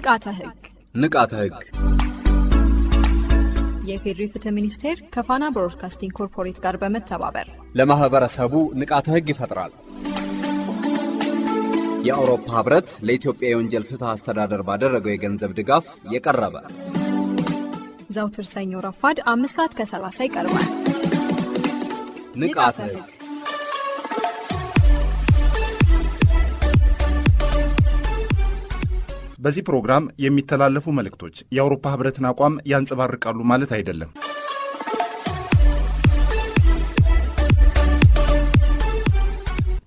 ንቃተ ህግ የፌዴራል ፍትህ ሚኒስቴር ከፋና ብሮድካስቲንግ ኮርፖሬት ጋር በመተባበር ለማህበረሰቡ ንቃተ ህግ ይፈጥራል። የአውሮፓ ህብረት ለኢትዮጵያ የወንጀል ፍትህ አስተዳደር ባደረገው የገንዘብ ድጋፍ የቀረበ ዘውትር ሰኞ ረፋድ 5:30 ይቀርባል። ንቃተ ህግ በዚህ ፕሮግራም የሚተላለፉ መልእክቶች የአውሮፓ ህብረትን አቋም ያንጸባርቃሉ ማለት አይደለም።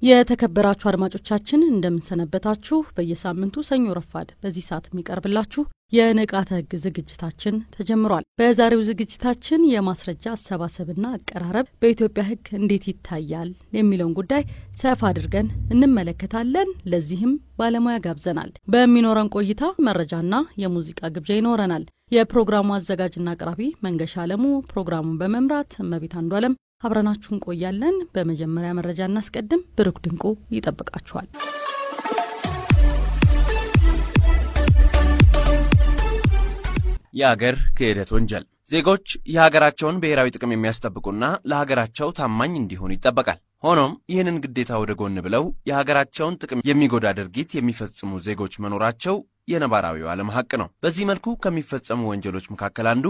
የተከበራችሁ አድማጮቻችን እንደምንሰነበታችሁ። በየሳምንቱ ሰኞ ረፋድ በዚህ ሰዓት የሚቀርብላችሁ የንቃተ ህግ ዝግጅታችን ተጀምሯል። በዛሬው ዝግጅታችን የማስረጃ አሰባሰብና አቀራረብ በኢትዮጵያ ህግ እንዴት ይታያል የሚለውን ጉዳይ ሰፋ አድርገን እንመለከታለን። ለዚህም ባለሙያ ጋብዘናል። በሚኖረን ቆይታ መረጃና የሙዚቃ ግብዣ ይኖረናል። የፕሮግራሙ አዘጋጅና አቅራቢ መንገሻ አለሙ፣ ፕሮግራሙን በመምራት እመቤት አንዷለም አብረናችሁን ቆያለን። በመጀመሪያ መረጃ እናስቀድም። ብሩክ ድንቁ ይጠብቃችኋል። የሀገር ክህደት ወንጀል ዜጎች የሀገራቸውን ብሔራዊ ጥቅም የሚያስጠብቁና ለሀገራቸው ታማኝ እንዲሆኑ ይጠበቃል። ሆኖም ይህንን ግዴታ ወደ ጎን ብለው የሀገራቸውን ጥቅም የሚጎዳ ድርጊት የሚፈጽሙ ዜጎች መኖራቸው የነባራዊው ዓለም ሀቅ ነው። በዚህ መልኩ ከሚፈጸሙ ወንጀሎች መካከል አንዱ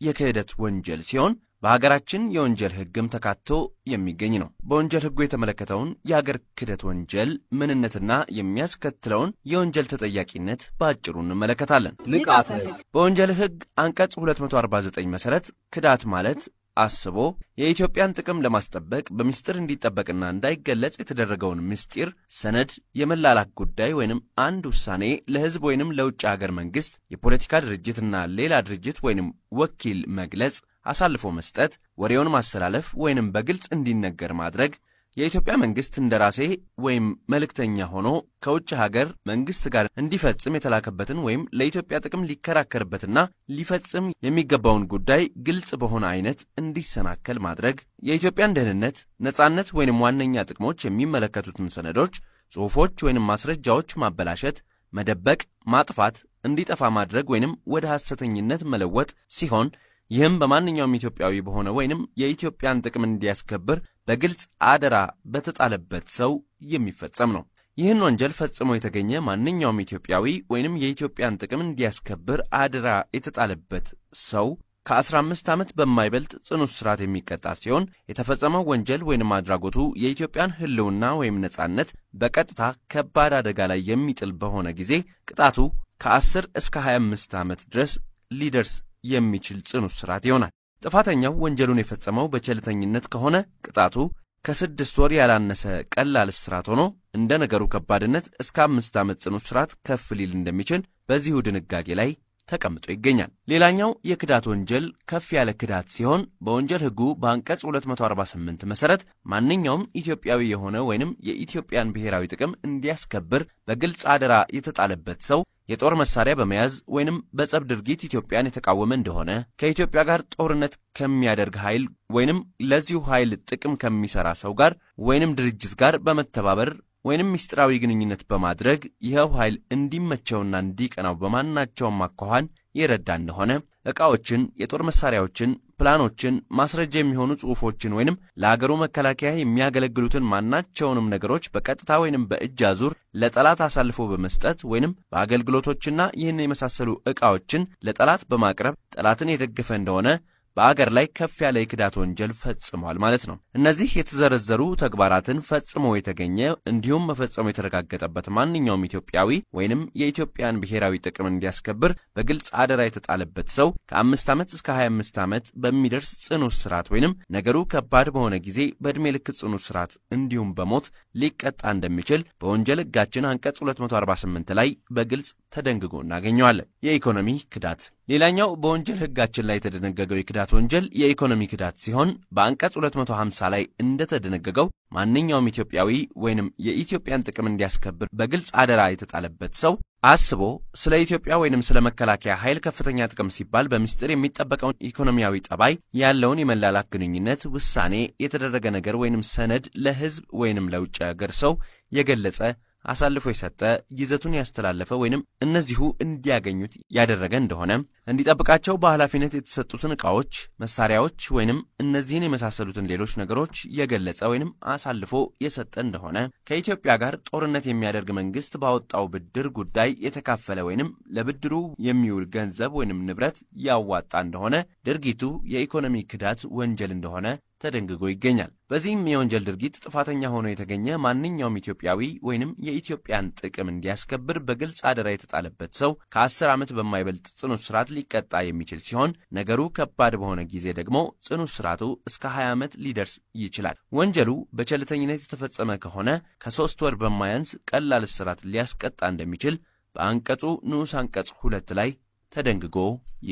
የክህደት ወንጀል ሲሆን በሀገራችን የወንጀል ህግም ተካቶ የሚገኝ ነው። በወንጀል ህጉ የተመለከተውን የሀገር ክህደት ወንጀል ምንነትና የሚያስከትለውን የወንጀል ተጠያቂነት በአጭሩ እንመለከታለን። ንቃተ ህግ በወንጀል ህግ አንቀጽ 249 መሰረት ክዳት ማለት አስቦ የኢትዮጵያን ጥቅም ለማስጠበቅ በሚስጥር እንዲጠበቅና እንዳይገለጽ የተደረገውን ምስጢር ሰነድ የመላላክ ጉዳይ ወይንም አንድ ውሳኔ ለህዝብ ወይንም ለውጭ ሀገር መንግስት፣ የፖለቲካ ድርጅትና ሌላ ድርጅት ወይንም ወኪል መግለጽ፣ አሳልፎ መስጠት፣ ወሬውን ማስተላለፍ ወይንም በግልጽ እንዲነገር ማድረግ፣ የኢትዮጵያ መንግስት እንደራሴ ወይም መልእክተኛ ሆኖ ከውጭ ሀገር መንግስት ጋር እንዲፈጽም የተላከበትን ወይም ለኢትዮጵያ ጥቅም ሊከራከርበትና ሊፈጽም የሚገባውን ጉዳይ ግልጽ በሆነ አይነት እንዲሰናከል ማድረግ፣ የኢትዮጵያን ደህንነት፣ ነጻነት ወይንም ዋነኛ ጥቅሞች የሚመለከቱትን ሰነዶች፣ ጽሑፎች ወይንም ማስረጃዎች ማበላሸት፣ መደበቅ፣ ማጥፋት፣ እንዲጠፋ ማድረግ ወይንም ወደ ሐሰተኝነት መለወጥ ሲሆን ይህም በማንኛውም ኢትዮጵያዊ በሆነ ወይንም የኢትዮጵያን ጥቅም እንዲያስከብር በግልጽ አደራ በተጣለበት ሰው የሚፈጸም ነው። ይህን ወንጀል ፈጽሞ የተገኘ ማንኛውም ኢትዮጵያዊ ወይንም የኢትዮጵያን ጥቅም እንዲያስከብር አደራ የተጣለበት ሰው ከ15 ዓመት በማይበልጥ ጽኑ እስራት የሚቀጣ ሲሆን የተፈጸመው ወንጀል ወይንም አድራጎቱ የኢትዮጵያን ህልውና ወይም ነጻነት በቀጥታ ከባድ አደጋ ላይ የሚጥል በሆነ ጊዜ ቅጣቱ ከ10 እስከ 25 ዓመት ድረስ ሊደርስ የሚችል ጽኑ እስራት ይሆናል። ጥፋተኛው ወንጀሉን የፈጸመው በቸልተኝነት ከሆነ ቅጣቱ ከ6 ወር ያላነሰ ቀላል እስራት ሆኖ እንደ ነገሩ ከባድነት እስከ 5 ዓመት ጽኑ እስራት ከፍ ሊል እንደሚችል በዚሁ ድንጋጌ ላይ ተቀምጦ ይገኛል። ሌላኛው የክዳት ወንጀል ከፍ ያለ ክዳት ሲሆን በወንጀል ህጉ በአንቀጽ 248 መሰረት ማንኛውም ኢትዮጵያዊ የሆነ ወይንም የኢትዮጵያን ብሔራዊ ጥቅም እንዲያስከብር በግልጽ አደራ የተጣለበት ሰው የጦር መሳሪያ በመያዝ ወይንም በጸብ ድርጊት ኢትዮጵያን የተቃወመ እንደሆነ ከኢትዮጵያ ጋር ጦርነት ከሚያደርግ ኃይል ወይንም ለዚሁ ኃይል ጥቅም ከሚሰራ ሰው ጋር ወይንም ድርጅት ጋር በመተባበር ወይንም ምስጢራዊ ግንኙነት በማድረግ ይኸው ኃይል እንዲመቸውና እንዲቀናው በማናቸውም አኳኋን የረዳ እንደሆነ ዕቃዎችን፣ የጦር መሳሪያዎችን፣ ፕላኖችን፣ ማስረጃ የሚሆኑ ጽሑፎችን ወይንም ለአገሩ መከላከያ የሚያገለግሉትን ማናቸውንም ነገሮች በቀጥታ ወይንም በእጅ አዙር ለጠላት አሳልፎ በመስጠት ወይንም በአገልግሎቶችና ይህን የመሳሰሉ ዕቃዎችን ለጠላት በማቅረብ ጠላትን የደገፈ እንደሆነ በአገር ላይ ከፍ ያለ የክዳት ወንጀል ፈጽሟል ማለት ነው። እነዚህ የተዘረዘሩ ተግባራትን ፈጽሞ የተገኘ እንዲሁም መፈጸሙ የተረጋገጠበት ማንኛውም ኢትዮጵያዊ ወይንም የኢትዮጵያን ብሔራዊ ጥቅም እንዲያስከብር በግልጽ አደራ የተጣለበት ሰው ከ5 ዓመት እስከ 25 ዓመት በሚደርስ ጽኑ እስራት ወይንም ነገሩ ከባድ በሆነ ጊዜ በዕድሜ ልክ ጽኑ እስራት እንዲሁም በሞት ሊቀጣ እንደሚችል በወንጀል ህጋችን አንቀጽ 248 ላይ በግልጽ ተደንግጎ እናገኘዋለን። የኢኮኖሚ ክዳት ሌላኛው በወንጀል ህጋችን ላይ የተደነገገው የክዳት ወንጀል የኢኮኖሚ ክዳት ሲሆን በአንቀጽ 250 ላይ እንደተደነገገው ማንኛውም ኢትዮጵያዊ ወይንም የኢትዮጵያን ጥቅም እንዲያስከብር በግልጽ አደራ የተጣለበት ሰው አስቦ ስለ ኢትዮጵያ ወይንም ስለ መከላከያ ኃይል ከፍተኛ ጥቅም ሲባል በሚስጥር የሚጠበቀውን ኢኮኖሚያዊ ጠባይ ያለውን የመላላክ ግንኙነት ውሳኔ የተደረገ ነገር ወይንም ሰነድ ለህዝብ ወይንም ለውጭ ሀገር ሰው የገለጸ አሳልፎ የሰጠ ይዘቱን ያስተላለፈ ወይንም እነዚሁ እንዲያገኙት ያደረገ እንደሆነ እንዲጠብቃቸው በኃላፊነት የተሰጡትን ዕቃዎች መሳሪያዎች ወይንም እነዚህን የመሳሰሉትን ሌሎች ነገሮች የገለጸ ወይንም አሳልፎ የሰጠ እንደሆነ ከኢትዮጵያ ጋር ጦርነት የሚያደርግ መንግስት ባወጣው ብድር ጉዳይ የተካፈለ ወይንም ለብድሩ የሚውል ገንዘብ ወይንም ንብረት ያዋጣ እንደሆነ ድርጊቱ የኢኮኖሚ ክዳት ወንጀል እንደሆነ ተደንግጎ ይገኛል። በዚህም የወንጀል ድርጊት ጥፋተኛ ሆኖ የተገኘ ማንኛውም ኢትዮጵያዊ ወይንም የኢትዮጵያን ጥቅም እንዲያስከብር በግልጽ አደራ የተጣለበት ሰው ከ10 ዓመት በማይበልጥ ጽኑ እስራት ሊቀጣ የሚችል ሲሆን ነገሩ ከባድ በሆነ ጊዜ ደግሞ ጽኑ እስራቱ እስከ 20 ዓመት ሊደርስ ይችላል። ወንጀሉ በቸልተኝነት የተፈጸመ ከሆነ ከ3 ወር በማያንስ ቀላል እስራት ሊያስቀጣ እንደሚችል በአንቀጹ ንዑስ አንቀጽ 2 ላይ ተደንግጎ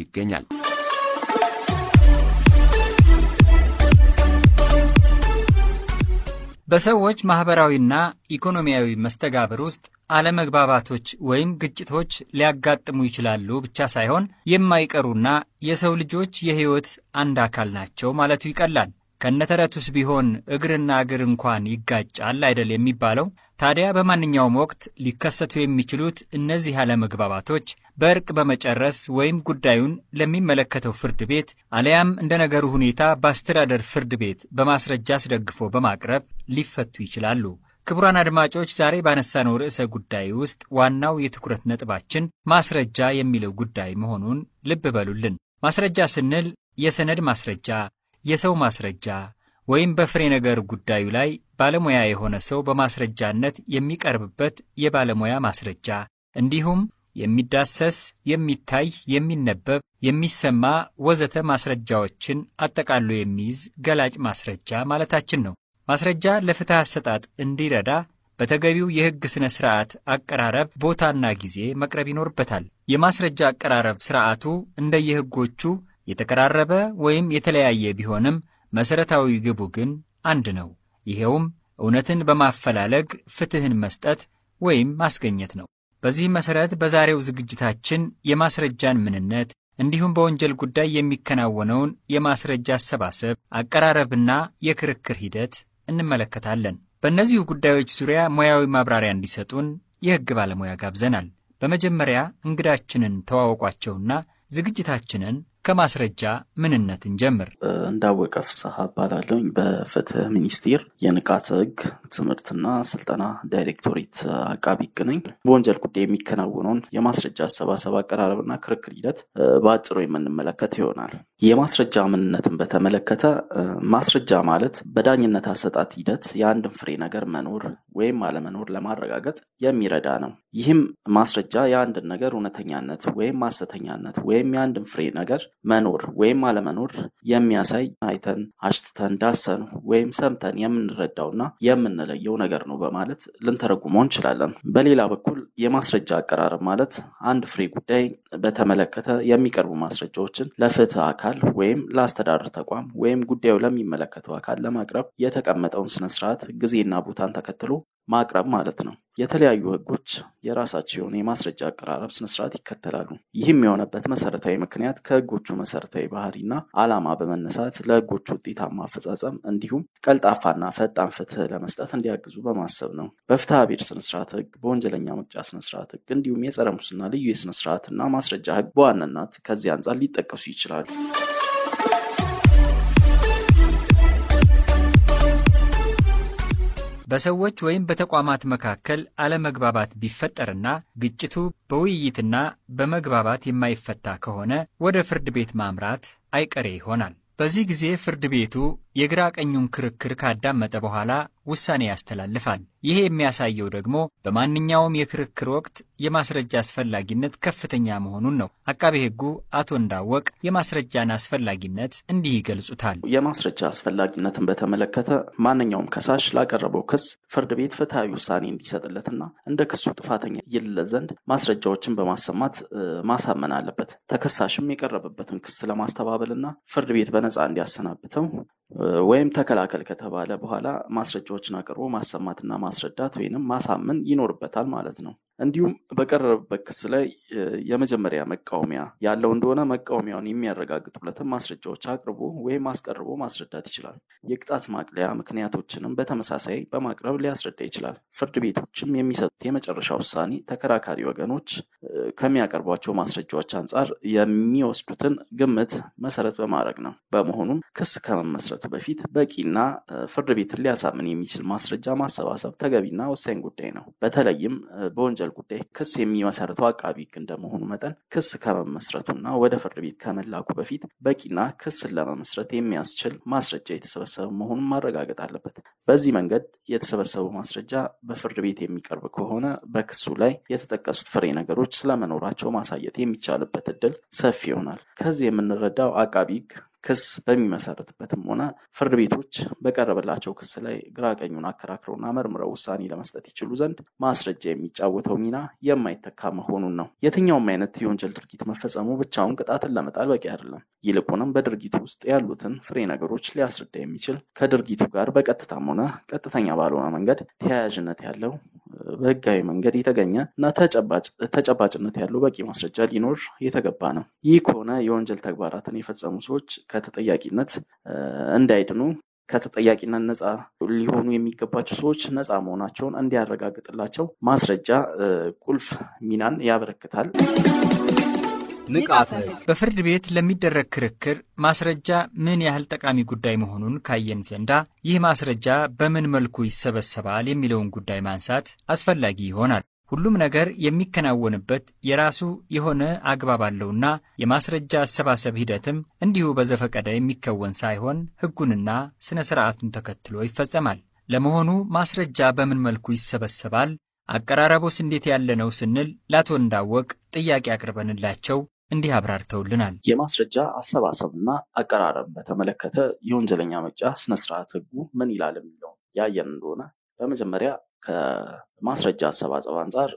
ይገኛል። በሰዎች ማህበራዊና ኢኮኖሚያዊ መስተጋብር ውስጥ አለመግባባቶች ወይም ግጭቶች ሊያጋጥሙ ይችላሉ ብቻ ሳይሆን የማይቀሩና የሰው ልጆች የህይወት አንድ አካል ናቸው ማለቱ ይቀላል። ከነተረቱስ ቢሆን እግርና እግር እንኳን ይጋጫል አይደል የሚባለው? ታዲያ በማንኛውም ወቅት ሊከሰቱ የሚችሉት እነዚህ አለመግባባቶች በእርቅ በመጨረስ ወይም ጉዳዩን ለሚመለከተው ፍርድ ቤት አለያም እንደ ነገሩ ሁኔታ በአስተዳደር ፍርድ ቤት በማስረጃ አስደግፎ በማቅረብ ሊፈቱ ይችላሉ። ክቡራን አድማጮች፣ ዛሬ ባነሳነው ርዕሰ ጉዳይ ውስጥ ዋናው የትኩረት ነጥባችን ማስረጃ የሚለው ጉዳይ መሆኑን ልብ በሉልን። ማስረጃ ስንል የሰነድ ማስረጃ፣ የሰው ማስረጃ ወይም በፍሬ ነገር ጉዳዩ ላይ ባለሙያ የሆነ ሰው በማስረጃነት የሚቀርብበት የባለሙያ ማስረጃ እንዲሁም የሚዳሰስ፣ የሚታይ፣ የሚነበብ፣ የሚሰማ ወዘተ ማስረጃዎችን አጠቃሎ የሚይዝ ገላጭ ማስረጃ ማለታችን ነው። ማስረጃ ለፍትህ አሰጣጥ እንዲረዳ በተገቢው የሕግ ስነ ስርዓት አቀራረብ ቦታና ጊዜ መቅረብ ይኖርበታል። የማስረጃ አቀራረብ ስርዓቱ እንደየሕጎቹ የተቀራረበ ወይም የተለያየ ቢሆንም መሰረታዊ ግቡ ግን አንድ ነው። ይሄውም እውነትን በማፈላለግ ፍትህን መስጠት ወይም ማስገኘት ነው። በዚህ መሰረት በዛሬው ዝግጅታችን የማስረጃን ምንነት እንዲሁም በወንጀል ጉዳይ የሚከናወነውን የማስረጃ አሰባሰብ አቀራረብና የክርክር ሂደት እንመለከታለን። በእነዚህ ጉዳዮች ዙሪያ ሙያዊ ማብራሪያ እንዲሰጡን የሕግ ባለሙያ ጋብዘናል። በመጀመሪያ እንግዳችንን ተዋወቋቸውና ዝግጅታችንን ከማስረጃ ምንነት እንጀምር። እንዳወቀ ፍስሐ እባላለሁ። በፍትህ ሚኒስቴር የንቃተ ሕግ ትምህርትና ስልጠና ዳይሬክቶሬት አቃቢ ሕግ ነኝ። በወንጀል ጉዳይ የሚከናወነውን የማስረጃ አሰባሰብ አቀራረብና ክርክር ሂደት በአጭሩ የምንመለከት ይሆናል። የማስረጃ ምንነትን በተመለከተ ማስረጃ ማለት በዳኝነት አሰጣጥ ሂደት የአንድን ፍሬ ነገር መኖር ወይም አለመኖር ለማረጋገጥ የሚረዳ ነው። ይህም ማስረጃ የአንድን ነገር እውነተኛነት ወይም ሐሰተኛነት ወይም የአንድን ፍሬ ነገር መኖር ወይም አለመኖር የሚያሳይ አይተን አሽትተን ዳሰን ወይም ሰምተን የምንረዳውና የምንለየው ነገር ነው በማለት ልንተረጉመው እንችላለን። በሌላ በኩል የማስረጃ አቀራረብ ማለት አንድ ፍሬ ጉዳይ በተመለከተ የሚቀርቡ ማስረጃዎችን ለፍትህ አካል ወይም ለአስተዳደር ተቋም ወይም ጉዳዩ ለሚመለከተው አካል ለማቅረብ የተቀመጠውን ስነ ስርዓት ጊዜና ቦታን ተከትሎ ማቅረብ ማለት ነው። የተለያዩ ሕጎች የራሳቸው የሆነ የማስረጃ አቀራረብ ስነ ስርዓት ይከተላሉ። ይህም የሆነበት መሰረታዊ ምክንያት ከሕጎቹ መሰረታዊ ባህሪና ዓላማ በመነሳት ለሕጎቹ ውጤታማ አፈጻጸም እንዲሁም ቀልጣፋና ፈጣን ፍትህ ለመስጠት እንዲያግዙ በማሰብ ነው። በፍትሐ ብሔር ስነ ስርዓት ሕግ፣ በወንጀለኛ መቅጫ ስነ ስርዓት ሕግ እንዲሁም የጸረ ሙስና ልዩ የስነ ስርዓትና ማስረጃ ሕግ በዋናነት ከዚህ አንጻር ሊጠቀሱ ይችላሉ። በሰዎች ወይም በተቋማት መካከል አለመግባባት ቢፈጠርና ግጭቱ በውይይትና በመግባባት የማይፈታ ከሆነ ወደ ፍርድ ቤት ማምራት አይቀሬ ይሆናል። በዚህ ጊዜ ፍርድ ቤቱ የግራ ቀኙን ክርክር ካዳመጠ በኋላ ውሳኔ ያስተላልፋል። ይሄ የሚያሳየው ደግሞ በማንኛውም የክርክር ወቅት የማስረጃ አስፈላጊነት ከፍተኛ መሆኑን ነው። አቃቤ ሕጉ አቶ እንዳወቅ የማስረጃን አስፈላጊነት እንዲህ ይገልጹታል። የማስረጃ አስፈላጊነትን በተመለከተ ማንኛውም ከሳሽ ላቀረበው ክስ ፍርድ ቤት ፍትሐዊ ውሳኔ እንዲሰጥለትና እንደ ክሱ ጥፋተኛ ይልለት ዘንድ ማስረጃዎችን በማሰማት ማሳመን አለበት። ተከሳሽም የቀረበበትን ክስ ለማስተባበልና ፍርድ ቤት በነጻ እንዲያሰናብተው ወይም ተከላከል ከተባለ በኋላ ማስረጃዎችን አቅርቦ ማሰማትና ማስረዳት ወይንም ማሳመን ይኖርበታል ማለት ነው። እንዲሁም በቀረበበት ክስ ላይ የመጀመሪያ መቃወሚያ ያለው እንደሆነ መቃወሚያውን የሚያረጋግጡለትን ማስረጃዎች አቅርቦ ወይም አስቀርቦ ማስረዳት ይችላል። የቅጣት ማቅለያ ምክንያቶችንም በተመሳሳይ በማቅረብ ሊያስረዳ ይችላል። ፍርድ ቤቶችም የሚሰጡት የመጨረሻ ውሳኔ ተከራካሪ ወገኖች ከሚያቀርቧቸው ማስረጃዎች አንጻር የሚወስዱትን ግምት መሰረት በማድረግ ነው። በመሆኑም ክስ ከመመስረቱ በፊት በቂና ፍርድ ቤትን ሊያሳምን የሚችል ማስረጃ ማሰባሰብ ተገቢና ወሳኝ ጉዳይ ነው። በተለይም በወንጀል ጉዳይ ክስ የሚመሰርተው አቃቢ ሕግ እንደመሆኑ መጠን ክስ ከመመስረቱና ወደ ፍርድ ቤት ከመላኩ በፊት በቂና ክስን ለመመስረት የሚያስችል ማስረጃ የተሰበሰበ መሆኑን ማረጋገጥ አለበት። በዚህ መንገድ የተሰበሰበው ማስረጃ በፍርድ ቤት የሚቀርብ ከሆነ በክሱ ላይ የተጠቀሱት ፍሬ ነገሮች ስለመኖራቸው ማሳየት የሚቻልበት እድል ሰፊ ይሆናል። ከዚህ የምንረዳው አቃቢ ሕግ ክስ በሚመሰረትበትም ሆነ ፍርድ ቤቶች በቀረበላቸው ክስ ላይ ግራ ቀኙን አከራክረውና መርምረው ውሳኔ ለመስጠት ይችሉ ዘንድ ማስረጃ የሚጫወተው ሚና የማይተካ መሆኑን ነው። የትኛውም አይነት የወንጀል ድርጊት መፈጸሙ ብቻውን ቅጣትን ለመጣል በቂ አይደለም። ይልቁንም በድርጊቱ ውስጥ ያሉትን ፍሬ ነገሮች ሊያስረዳ የሚችል ከድርጊቱ ጋር በቀጥታም ሆነ ቀጥተኛ ባልሆነ መንገድ ተያያዥነት ያለው በህጋዊ መንገድ የተገኘ እና ተጨባጭነት ያለው በቂ ማስረጃ ሊኖር የተገባ ነው። ይህ ከሆነ የወንጀል ተግባራትን የፈጸሙ ሰዎች ከተጠያቂነት እንዳይድኑ ከተጠያቂነት ነፃ ሊሆኑ የሚገባቸው ሰዎች ነፃ መሆናቸውን እንዲያረጋግጥላቸው ማስረጃ ቁልፍ ሚናን ያበረክታል። ንቃተ በፍርድ ቤት ለሚደረግ ክርክር ማስረጃ ምን ያህል ጠቃሚ ጉዳይ መሆኑን ካየን ዘንዳ ይህ ማስረጃ በምን መልኩ ይሰበሰባል የሚለውን ጉዳይ ማንሳት አስፈላጊ ይሆናል። ሁሉም ነገር የሚከናወንበት የራሱ የሆነ አግባብ አለውና የማስረጃ አሰባሰብ ሂደትም እንዲሁ በዘፈቀደ የሚከወን ሳይሆን ሕጉንና ስነ ስርዓቱን ተከትሎ ይፈጸማል። ለመሆኑ ማስረጃ በምን መልኩ ይሰበሰባል? አቀራረቡስ እንዴት ያለ ነው ስንል ለአቶ እንዳወቅ ጥያቄ አቅርበንላቸው እንዲህ አብራርተውልናል። የማስረጃ አሰባሰብና አቀራረብ በተመለከተ የወንጀለኛ መቅጫ ስነ ስርዓት ሕጉ ምን ይላል የሚለው ያየን እንደሆነ በመጀመሪያ ከማስረጃ አሰባሰብ አንጻር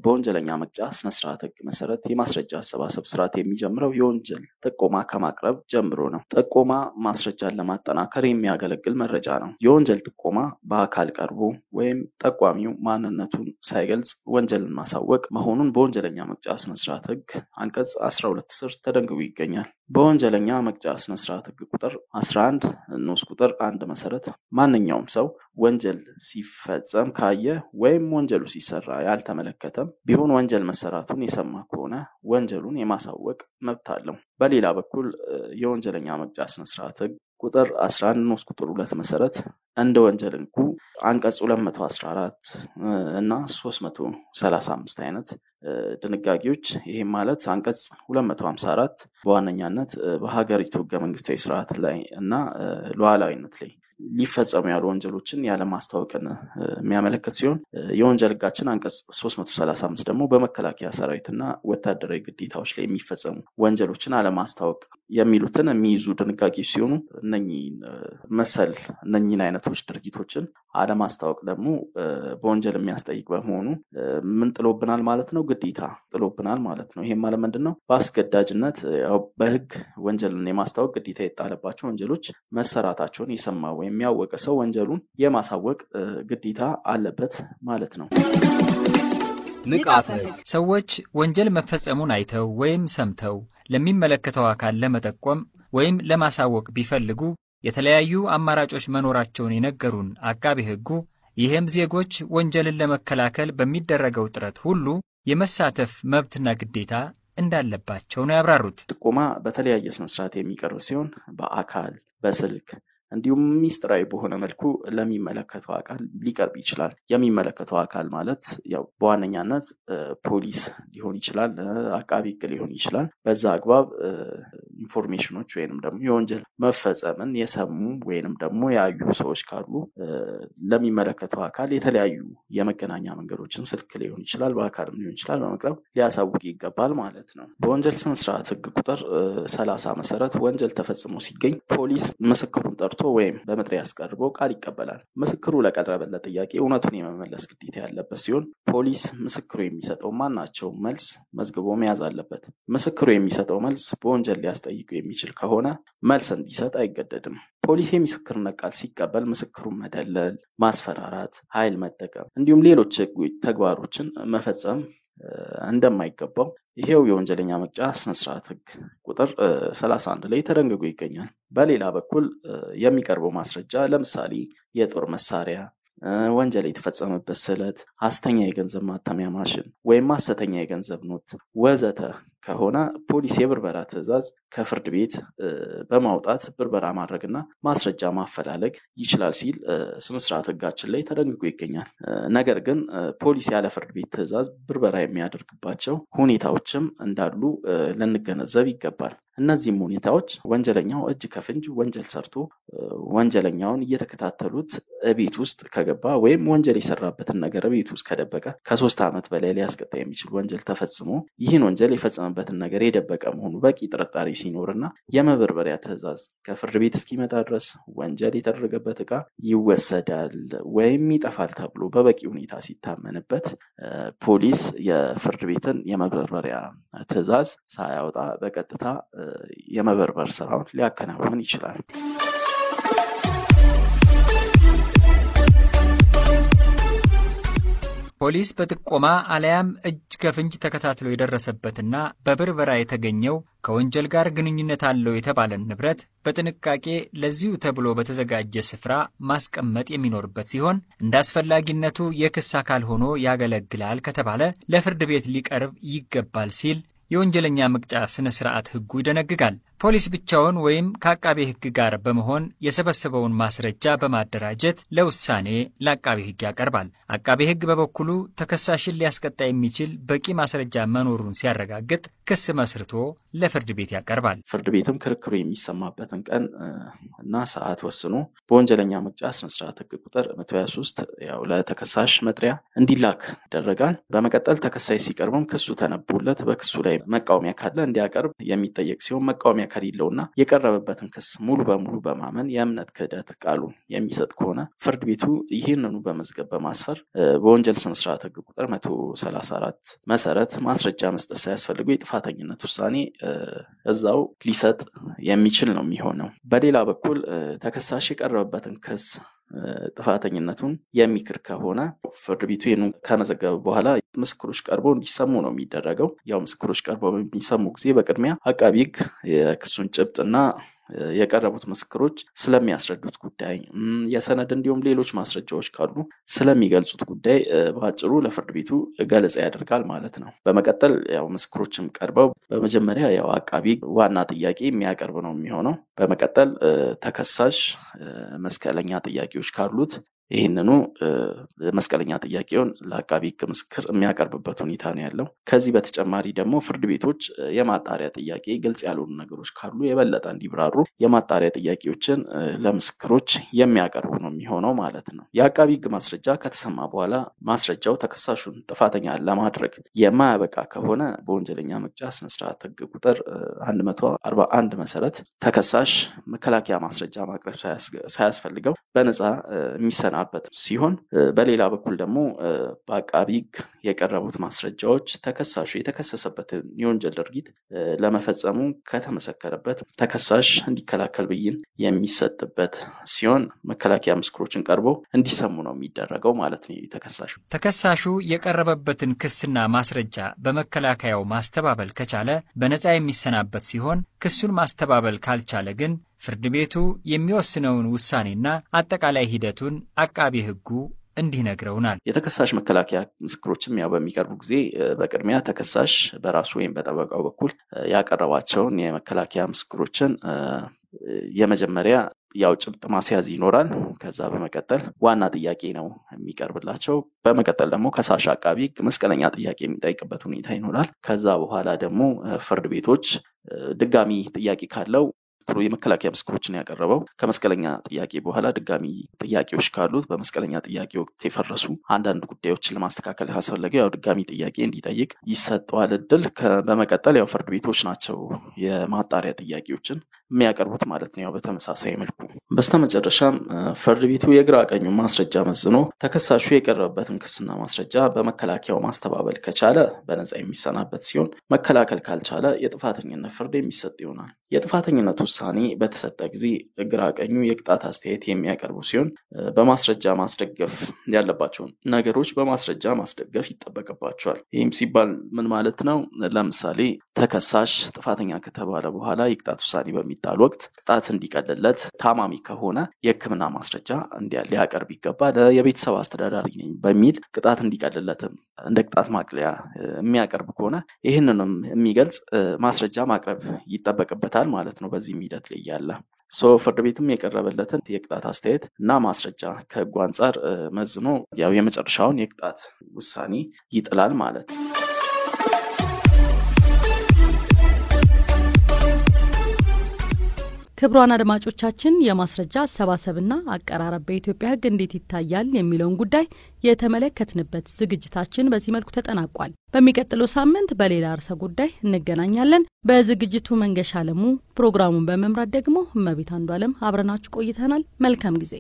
በወንጀለኛ መቅጫ ስነ ስርዓት ሕግ መሰረት የማስረጃ አሰባሰብ ስርዓት የሚጀምረው የወንጀል ጥቆማ ከማቅረብ ጀምሮ ነው። ጥቆማ ማስረጃን ለማጠናከር የሚያገለግል መረጃ ነው። የወንጀል ጥቆማ በአካል ቀርቦ ወይም ጠቋሚው ማንነቱን ሳይገልጽ ወንጀልን ማሳወቅ መሆኑን በወንጀለኛ መቅጫ ስነ ስርዓት ሕግ አንቀጽ 12 ስር ተደንግጎ ይገኛል። በወንጀለኛ መቅጫ ስነ ስርዓት ሕግ ቁጥር 11 ንዑስ ቁጥር 1 መሰረት ማንኛውም ሰው ወንጀል ሲፈጸም ካየ ወይም ወንጀሉ ሲሰራ ያልተመለከተም ቢሆን ወንጀል መሰራቱን የሰማ ከሆነ ወንጀሉን የማሳወቅ መብት አለው። በሌላ በኩል የወንጀለኛ መቅጫ ስነ ስርዓት ሕግ ቁጥር 11 ንዑስ ቁጥር 2 መሰረት እንደ ወንጀል ሕጉ አንቀጽ 214 እና 335 አይነት ድንጋጌዎች ይሄም ማለት አንቀጽ 254 በዋነኛነት በሀገሪቱ ህገ መንግስታዊ ስርዓት ላይ እና ሉዓላዊነት ላይ ሊፈጸሙ ያሉ ወንጀሎችን ያለማስታወቅን የሚያመለክት ሲሆን የወንጀል ሕጋችን አንቀጽ 335 ደግሞ በመከላከያ ሰራዊትና ወታደራዊ ግዴታዎች ላይ የሚፈጸሙ ወንጀሎችን አለማስታወቅ የሚሉትን የሚይዙ ድንጋጌዎች ሲሆኑ እነኚህን አይነቶች ድርጊቶችን አለማስታወቅ ደግሞ በወንጀል የሚያስጠይቅ በመሆኑ ምን ጥሎብናል ማለት ነው? ግዴታ ጥሎብናል ማለት ነው። ይሄም ማለት ምንድነው? በአስገዳጅነት በህግ ወንጀልን የማስታወቅ ግዴታ የጣለባቸው ወንጀሎች መሰራታቸውን የሰማ ወይም የሚያወቀ ሰው ወንጀሉን የማሳወቅ ግዴታ አለበት ማለት ነው። ንቃተ ሰዎች ወንጀል መፈጸሙን አይተው ወይም ሰምተው ለሚመለከተው አካል ለመጠቆም ወይም ለማሳወቅ ቢፈልጉ የተለያዩ አማራጮች መኖራቸውን የነገሩን አቃቤ ሕጉ ይህም ዜጎች ወንጀልን ለመከላከል በሚደረገው ጥረት ሁሉ የመሳተፍ መብትና ግዴታ እንዳለባቸው ነው ያብራሩት። ጥቆማ በተለያየ ስነ ስርዓት የሚቀርብ ሲሆን በአካል፣ በስልክ እንዲሁም ሚስጥራዊ በሆነ መልኩ ለሚመለከተው አካል ሊቀርብ ይችላል። የሚመለከተው አካል ማለት ያው በዋነኛነት ፖሊስ ሊሆን ይችላል፣ አቃቢ ሕግ ሊሆን ይችላል። በዛ አግባብ ኢንፎርሜሽኖች ወይንም ደግሞ የወንጀል መፈጸምን የሰሙ ወይንም ደግሞ ያዩ ሰዎች ካሉ ለሚመለከተው አካል የተለያዩ የመገናኛ መንገዶችን ስልክ ሊሆን ይችላል፣ በአካልም ሊሆን ይችላል በመቅረብ ሊያሳውቅ ይገባል ማለት ነው። በወንጀል ስነ ስርዓት ሕግ ቁጥር 30 መሰረት ወንጀል ተፈጽሞ ሲገኝ ፖሊስ ምስክሩን ጠርቶ ወይም በመጥሪያ አስቀርቦ ቃል ይቀበላል። ምስክሩ ለቀረበለት ጥያቄ እውነቱን የመመለስ ግዴታ ያለበት ሲሆን ፖሊስ ምስክሩ የሚሰጠው ማናቸውም መልስ መዝግቦ መያዝ አለበት። ምስክሩ የሚሰጠው መልስ በወንጀል ሊያስጠይቁ የሚችል ከሆነ መልስ እንዲሰጥ አይገደድም። ፖሊስ የምስክርነት ቃል ሲቀበል ምስክሩን መደለል፣ ማስፈራራት፣ ኃይል መጠቀም እንዲሁም ሌሎች ተግባሮችን መፈጸም እንደማይገባው ይሄው የወንጀለኛ መቅጫ ስነ ስርዓት ህግ ቁጥር 31 ላይ ተደንግጎ ይገኛል። በሌላ በኩል የሚቀርበው ማስረጃ ለምሳሌ የጦር መሳሪያ፣ ወንጀል የተፈጸመበት ስለት፣ ሐሰተኛ የገንዘብ ማተሚያ ማሽን ወይም ሐሰተኛ የገንዘብ ኖት ወዘተ ከሆነ ፖሊስ የብርበራ ትዕዛዝ ከፍርድ ቤት በማውጣት ብርበራ ማድረግና ማስረጃ ማፈላለግ ይችላል ሲል ስነ ስርዓት ህጋችን ላይ ተደንግጎ ይገኛል። ነገር ግን ፖሊስ ያለ ፍርድ ቤት ትዕዛዝ ብርበራ የሚያደርግባቸው ሁኔታዎችም እንዳሉ ልንገነዘብ ይገባል። እነዚህም ሁኔታዎች ወንጀለኛው እጅ ከፍንጅ ወንጀል ሰርቶ ወንጀለኛውን እየተከታተሉት ቤት ውስጥ ከገባ ወይም ወንጀል የሰራበትን ነገር ቤት ውስጥ ከደበቀ ከ3 ዓመት በላይ ሊያስቀጣ የሚችል ወንጀል ተፈጽሞ ይህን ወንጀል የፈጸመበትን ነገር የደበቀ መሆኑ በቂ ጥርጣሬ ሲኖርና የመበርበሪያ ትዕዛዝ ከፍርድ ቤት እስኪመጣ ድረስ ወንጀል የተደረገበት ዕቃ ይወሰዳል ወይም ይጠፋል ተብሎ በበቂ ሁኔታ ሲታመንበት ፖሊስ የፍርድ ቤትን የመበርበሪያ ትዕዛዝ ሳያወጣ በቀጥታ የመበርበር ስራውን ሊያከናውን ይችላል። ፖሊስ በጥቆማ አለያም እጅ ከፍንጅ ተከታትሎ የደረሰበትና በብርበራ የተገኘው ከወንጀል ጋር ግንኙነት አለው የተባለን ንብረት በጥንቃቄ ለዚሁ ተብሎ በተዘጋጀ ስፍራ ማስቀመጥ የሚኖርበት ሲሆን እንደ አስፈላጊነቱ የክስ አካል ሆኖ ያገለግላል ከተባለ ለፍርድ ቤት ሊቀርብ ይገባል ሲል የወንጀለኛ መቅጫ ስነ ስርዓት ህጉ ይደነግጋል። ፖሊስ ብቻውን ወይም ከአቃቤ ህግ ጋር በመሆን የሰበሰበውን ማስረጃ በማደራጀት ለውሳኔ ለአቃቤ ህግ ያቀርባል። አቃቤ ህግ በበኩሉ ተከሳሽን ሊያስቀጣ የሚችል በቂ ማስረጃ መኖሩን ሲያረጋግጥ ክስ መስርቶ ለፍርድ ቤት ያቀርባል። ፍርድ ቤትም ክርክሩ የሚሰማበትን ቀን እና ሰዓት ወስኖ በወንጀለኛ መቅጫ ስነ ስርዓት ህግ ቁጥር 123 ያው ለተከሳሽ መጥሪያ እንዲላክ ይደረጋል። በመቀጠል ተከሳሽ ሲቀርብም ክሱ ተነቦለት በክሱ ላይ መቃወሚያ ካለ እንዲያቀርብ የሚጠየቅ ሲሆን መቃወሚያ ከሌለውና የቀረበበትን ክስ ሙሉ በሙሉ በማመን የእምነት ክህደት ቃሉን የሚሰጥ ከሆነ ፍርድ ቤቱ ይህንኑ በመዝገብ በማስፈር በወንጀል ስነ ስርዓት ህግ ቁጥር 134 መሰረት ማስረጃ መስጠት ሳያስፈልገው የጥፋተኝነት ውሳኔ እዛው ሊሰጥ የሚችል ነው የሚሆነው። በሌላ በኩል ተከሳሽ የቀረበበትን ክስ ጥፋተኝነቱን የሚክር ከሆነ ፍርድ ቤቱ ይህንን ከመዘገበ በኋላ ምስክሮች ቀርበው እንዲሰሙ ነው የሚደረገው። ያው ምስክሮች ቀርበው በሚሰሙ ጊዜ በቅድሚያ አቃቤ ህግ የክሱን ጭብጥና የቀረቡት ምስክሮች ስለሚያስረዱት ጉዳይ የሰነድ እንዲሁም ሌሎች ማስረጃዎች ካሉ ስለሚገልጹት ጉዳይ በአጭሩ ለፍርድ ቤቱ ገለጻ ያደርጋል ማለት ነው። በመቀጠል ያው ምስክሮችም ቀርበው በመጀመሪያ ያው አቃቤ ዋና ጥያቄ የሚያቀርብ ነው የሚሆነው። በመቀጠል ተከሳሽ መስቀለኛ ጥያቄዎች ካሉት ይህንኑ መስቀለኛ ጥያቄውን ለአቃቤ ህግ ምስክር የሚያቀርብበት ሁኔታ ነው ያለው። ከዚህ በተጨማሪ ደግሞ ፍርድ ቤቶች የማጣሪያ ጥያቄ ግልጽ ያልሆኑ ነገሮች ካሉ የበለጠ እንዲብራሩ የማጣሪያ ጥያቄዎችን ለምስክሮች የሚያቀርቡ ነው የሚሆነው ማለት ነው። የአቃቤ ህግ ማስረጃ ከተሰማ በኋላ ማስረጃው ተከሳሹን ጥፋተኛ ለማድረግ የማያበቃ ከሆነ በወንጀለኛ መቅጫ ስነ ስርዓት ህግ ቁጥር 141 መሰረት ተከሳሽ መከላከያ ማስረጃ ማቅረብ ሳያስፈልገው በነፃ የሚሰናበት ሲሆን በሌላ በኩል ደግሞ በአቃቤ ህግ የቀረቡት ማስረጃዎች ተከሳሹ የተከሰሰበትን የወንጀል ድርጊት ለመፈጸሙ ከተመሰከረበት ተከሳሽ እንዲከላከል ብይን የሚሰጥበት ሲሆን መከላከያ ምስክሮችን ቀርበው እንዲሰሙ ነው የሚደረገው ማለት ነው። ተከሳሹ የቀረበበትን ክስና ማስረጃ በመከላከያው ማስተባበል ከቻለ በነፃ የሚሰናበት ሲሆን ክሱን ማስተባበል ካልቻለ ግን ፍርድ ቤቱ የሚወስነውን ውሳኔና አጠቃላይ ሂደቱን አቃቤ ህጉ እንዲነግረውናል። የተከሳሽ መከላከያ ምስክሮችም ያው በሚቀርቡ ጊዜ በቅድሚያ ተከሳሽ በራሱ ወይም በጠበቃው በኩል ያቀረባቸውን የመከላከያ ምስክሮችን የመጀመሪያ ያው ጭብጥ ማስያዝ ይኖራል። ከዛ በመቀጠል ዋና ጥያቄ ነው የሚቀርብላቸው። በመቀጠል ደግሞ ከሳሽ አቃቤ ህግ መስቀለኛ ጥያቄ የሚጠይቅበት ሁኔታ ይኖራል። ከዛ በኋላ ደግሞ ፍርድ ቤቶች ድጋሚ ጥያቄ ካለው የመከላከያ ምስክሮችን ያቀረበው ከመስቀለኛ ጥያቄ በኋላ ድጋሚ ጥያቄዎች ካሉት በመስቀለኛ ጥያቄ ወቅት የፈረሱ አንዳንድ ጉዳዮችን ለማስተካከል ያስፈልገው ያው ድጋሚ ጥያቄ እንዲጠይቅ ይሰጠዋል እድል። በመቀጠል ያው ፍርድ ቤቶች ናቸው የማጣሪያ ጥያቄዎችን የሚያቀርቡት ማለት ነው። በተመሳሳይ መልኩ በስተመጨረሻም ፍርድ ቤቱ የግራ ቀኙ ማስረጃ መዝኖ ተከሳሹ የቀረበበትን ክስና ማስረጃ በመከላከያው ማስተባበል ከቻለ በነፃ የሚሰናበት ሲሆን መከላከል ካልቻለ የጥፋተኝነት ፍርድ የሚሰጥ ይሆናል። የጥፋተኝነት ውሳኔ በተሰጠ ጊዜ ግራ ቀኙ የቅጣት አስተያየት የሚያቀርቡ ሲሆን በማስረጃ ማስደገፍ ያለባቸውን ነገሮች በማስረጃ ማስደገፍ ይጠበቅባቸዋል። ይህም ሲባል ምን ማለት ነው? ለምሳሌ ተከሳሽ ጥፋተኛ ከተባለ በኋላ የቅጣት ውሳኔ በሚጣል ወቅት ቅጣት እንዲቀልለት ታማሚ ከሆነ የሕክምና ማስረጃ ሊያቀርብ ይገባል። የቤተሰብ አስተዳዳሪ ነኝ በሚል ቅጣት እንዲቀልለትም እንደ ቅጣት ማቅለያ የሚያቀርብ ከሆነ ይህንንም የሚገልጽ ማስረጃ ማቅረብ ይጠበቅበታል ማለት ነው። በዚህ ሂደት ላይ ያለ ፍርድ ቤትም የቀረበለትን የቅጣት አስተያየት እና ማስረጃ ከሕጉ አንጻር መዝኖ የመጨረሻውን የቅጣት ውሳኔ ይጥላል ማለት ነው። ክቡራን አድማጮቻችን የማስረጃ አሰባሰብና አቀራረብ በኢትዮጵያ ሕግ እንዴት ይታያል የሚለውን ጉዳይ የተመለከትንበት ዝግጅታችን በዚህ መልኩ ተጠናቋል። በሚቀጥለው ሳምንት በሌላ ርዕሰ ጉዳይ እንገናኛለን። በዝግጅቱ መንገሻ አለሙ፣ ፕሮግራሙን በመምራት ደግሞ እመቤት አንዱዓለም አብረናችሁ ቆይተናል። መልካም ጊዜ።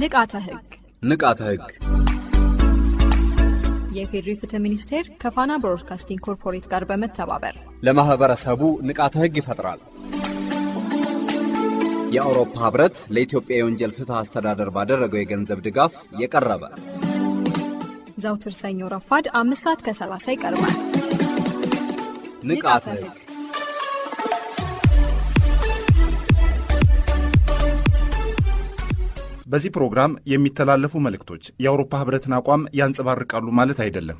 ንቃተ ሕግ ንቃተ ሕግ የፌዴራል ፍትህ ሚኒስቴር ከፋና ብሮድካስቲንግ ኮርፖሬት ጋር በመተባበር ለማህበረሰቡ ንቃተ ሕግ ይፈጥራል። የአውሮፓ ህብረት ለኢትዮጵያ የወንጀል ፍትህ አስተዳደር ባደረገው የገንዘብ ድጋፍ የቀረበ ዘውትር ሰኞ ረፋድ 5:30 ይቀርባል። ንቃተ ሕግ በዚህ ፕሮግራም የሚተላለፉ መልእክቶች የአውሮፓ ህብረትን አቋም ያንጸባርቃሉ ማለት አይደለም።